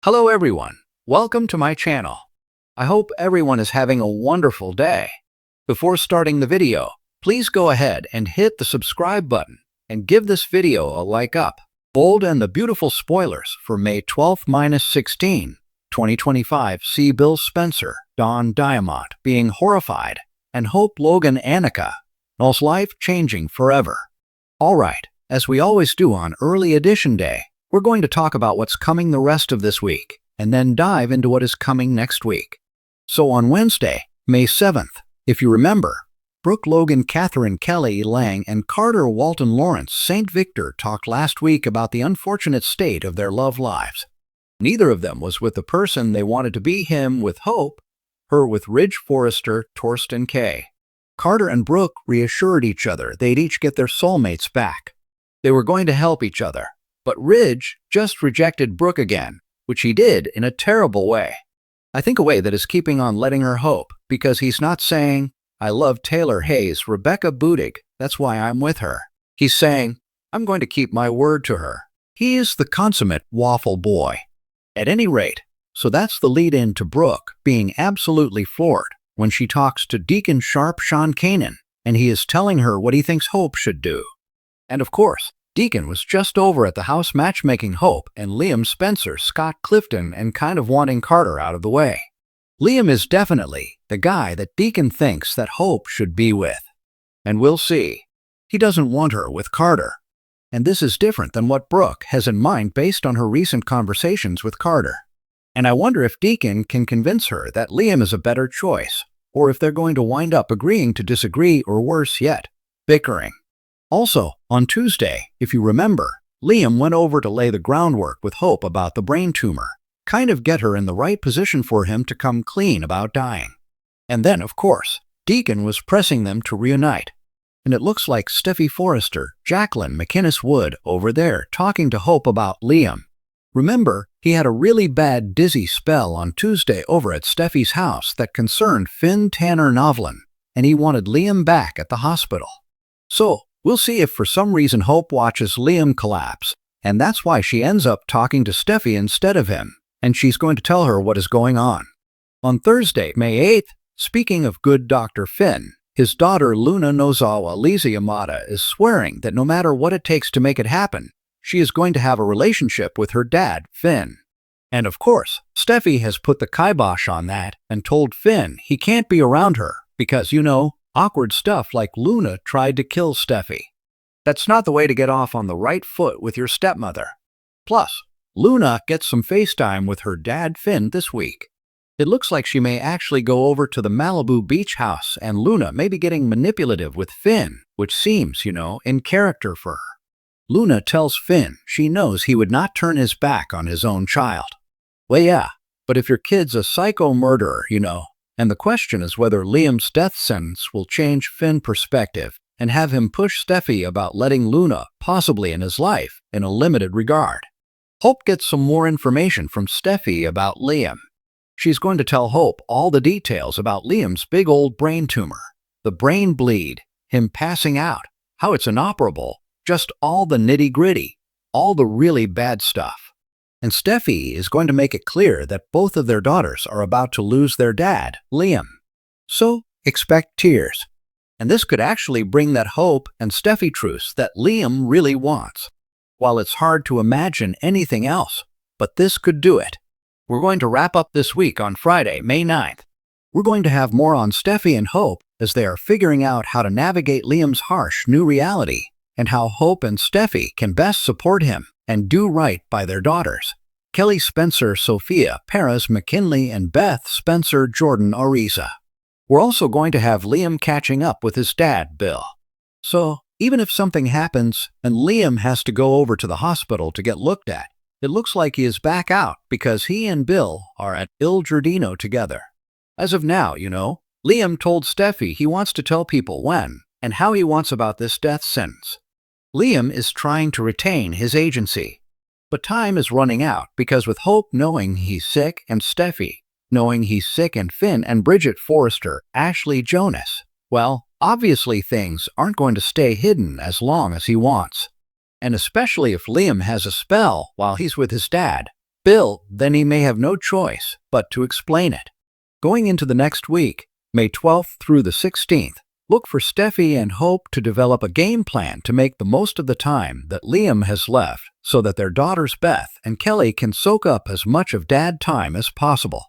Hello everyone, welcome to my channel. I hope everyone is having a wonderful day. Before starting the video, please go ahead and hit the subscribe button and give this video a like up. Bold and the beautiful spoilers for May 12-16, 2025 see Bill Spencer, Don Diamont being horrified, and Hope Logan Annika, knows life changing forever. Alright, as we always do on Early Edition Day, we're going to talk about what's coming the rest of this week, and then dive into what is coming next week. So on Wednesday, May 7th, if you remember, Brooke Logan, Catherine Kelly Lang, and Carter Walton Lawrence St. Victor talked last week about the unfortunate state of their love lives. Neither of them was with the person they wanted to be, him with Hope, her with Ridge Forrester, Torsten Kay. Carter and Brooke reassured each other they'd each get their soulmates back. They were going to help each other. But Ridge just rejected Brooke again, which he did in a terrible way. I think a way that is keeping on letting her hope, because he's not saying, I love Taylor Hayes, Rebecca Budig, that's why I'm with her. He's saying, I'm going to keep my word to her. He is the consummate waffle boy. At any rate, so that's the lead-in to Brooke being absolutely floored when she talks to Deacon Sharp Sean Kanan, and he is telling her what he thinks Hope should do. And of course, Deacon was just over at the house matchmaking Hope and Liam Spencer, Scott Clifton, and kind of wanting Carter out of the way. Liam is definitely the guy that Deacon thinks that Hope should be with. And we'll see. He doesn't want her with Carter. And this is different than what Brooke has in mind based on her recent conversations with Carter. And I wonder if Deacon can convince her that Liam is a better choice, or if they're going to wind up agreeing to disagree, or worse yet, bickering. Also, on Tuesday, if you remember, Liam went over to lay the groundwork with Hope about the brain tumor, kind of get her in the right position for him to come clean about dying. And then, of course, Deacon was pressing them to reunite. And it looks like Steffi Forrester, Jacqueline McInnes Wood over there talking to Hope about Liam. Remember, he had a really bad dizzy spell on Tuesday over at Steffi's house that concerned Finn Tanner Novlin, and he wanted Liam back at the hospital. So, we'll see if for some reason Hope watches Liam collapse, and that's why she ends up talking to Steffi instead of him, and she's going to tell her what is going on. On Thursday, May 8th, speaking of good Dr. Finn, his daughter Luna Nozawa Lisa Yamada is swearing that no matter what it takes to make it happen, she is going to have a relationship with her dad, Finn. And of course, Steffi has put the kibosh on that and told Finn he can't be around her because, awkward stuff like Luna tried to kill Steffi. That's not the way to get off on the right foot with your stepmother. Plus, Luna gets some FaceTime with her dad Finn this week. It looks like she may actually go over to the Malibu beach house, and Luna may be getting manipulative with Finn, which seems, in character for her. Luna tells Finn she knows he would not turn his back on his own child. Well, yeah, but if your kid's a psycho murderer, and the question is whether Liam's death sentence will change Finn's perspective and have him push Steffi about letting Luna possibly in his life in a limited regard. Hope gets some more information from Steffi about Liam. She's going to tell Hope all the details about Liam's big old brain tumor, the brain bleed, him passing out, how it's inoperable, just all the nitty-gritty, all the really bad stuff. And Steffi is going to make it clear that both of their daughters are about to lose their dad, Liam. So, expect tears. And this could actually bring that Hope and Steffi truce that Liam really wants. While it's hard to imagine anything else, but this could do it. We're going to wrap up this week on Friday, May 9th. We're going to have more on Steffi and Hope as they are figuring out how to navigate Liam's harsh new reality and how Hope and Steffi can best support him and do right by their daughters, Kelly Spencer, Sophia Perez McKinley, and Beth Spencer Jordan Ariza. We're also going to have Liam catching up with his dad, Bill. So, even if something happens and Liam has to go over to the hospital to get looked at, it looks like he is back out because he and Bill are at Il Giardino together. As of now, Liam told Steffi he wants to tell people when and how he wants about this death sentence. Liam is trying to retain his agency. But time is running out because with Hope knowing he's sick and Steffi knowing he's sick and Finn and Bridget Forrester, Ashley Jonas, well, obviously things aren't going to stay hidden as long as he wants. And especially if Liam has a spell while he's with his dad, Bill, then he may have no choice but to explain it. Going into the next week, May 12th through the 16th, look for Steffi and Hope to develop a game plan to make the most of the time that Liam has left so that their daughters Beth and Kelly can soak up as much of dad time as possible.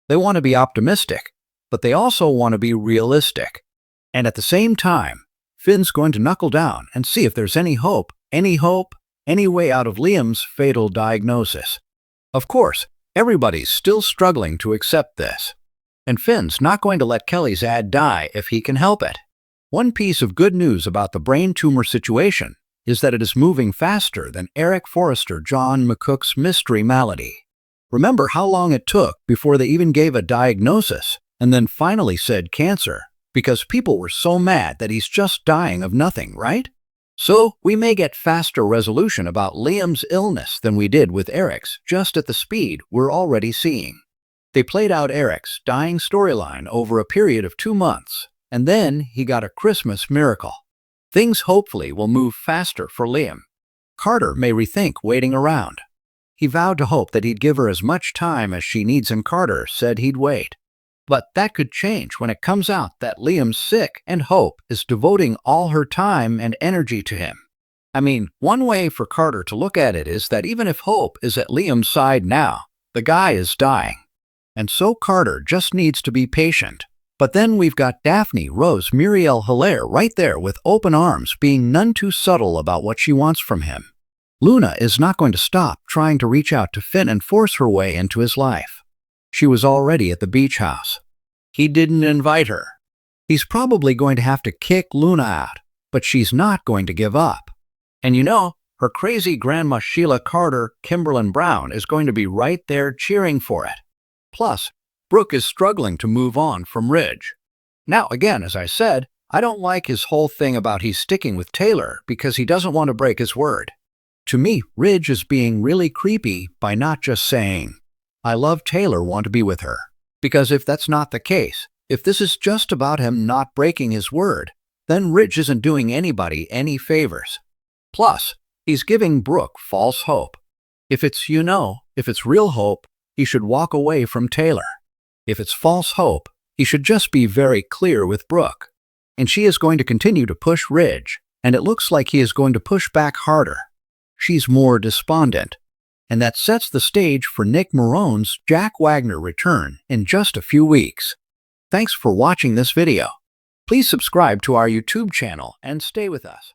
They want to be optimistic, but they also want to be realistic. And at the same time, Finn's going to knuckle down and see if there's any hope, any way out of Liam's fatal diagnosis. Of course, everybody's still struggling to accept this. And Finn's not going to let Kelly's dad die if he can help it. One piece of good news about the brain tumor situation is that it is moving faster than Eric Forrester John McCook's mystery malady. Remember how long it took before they even gave a diagnosis and then finally said cancer, because people were so mad that he's just dying of nothing, right? So we may get faster resolution about Liam's illness than we did with Eric's, just at the speed we're already seeing. They played out Eric's dying storyline over a period of 2 months, and then he got a Christmas miracle. Things hopefully will move faster for Liam. Carter may rethink waiting around. He vowed to Hope that he'd give her as much time as she needs, and Carter said he'd wait. But that could change when it comes out that Liam's sick and Hope is devoting all her time and energy to him. I mean, one way for Carter to look at it is that even if Hope is at Liam's side now, the guy is dying. And so Carter just needs to be patient. But then we've got Daphne Rose Muriel Hilaire right there with open arms, being none too subtle about what she wants from him. Luna is not going to stop trying to reach out to Finn and force her way into his life. She was already at the beach house. He didn't invite her. He's probably going to have to kick Luna out, but she's not going to give up. And you know, her crazy grandma Sheila Carter Kimberlin Brown is going to be right there cheering for it. Plus, Brooke is struggling to move on from Ridge. Now, again, as I said, I don't like his whole thing about he's sticking with Taylor because he doesn't want to break his word. To me, Ridge is being really creepy by not just saying, I love Taylor, want to be with her. Because if that's not the case, if this is just about him not breaking his word, then Ridge isn't doing anybody any favors. Plus, he's giving Brooke false hope. If it's real hope, he should walk away from Taylor. If it's false hope, he should just be very clear with Brooke. And she is going to continue to push Ridge, and it looks like he is going to push back harder. She's more despondent. And that sets the stage for Nick Marone's Jack Wagner return in just a few weeks. Thanks for watching this video. Please subscribe to our YouTube channel and stay with us.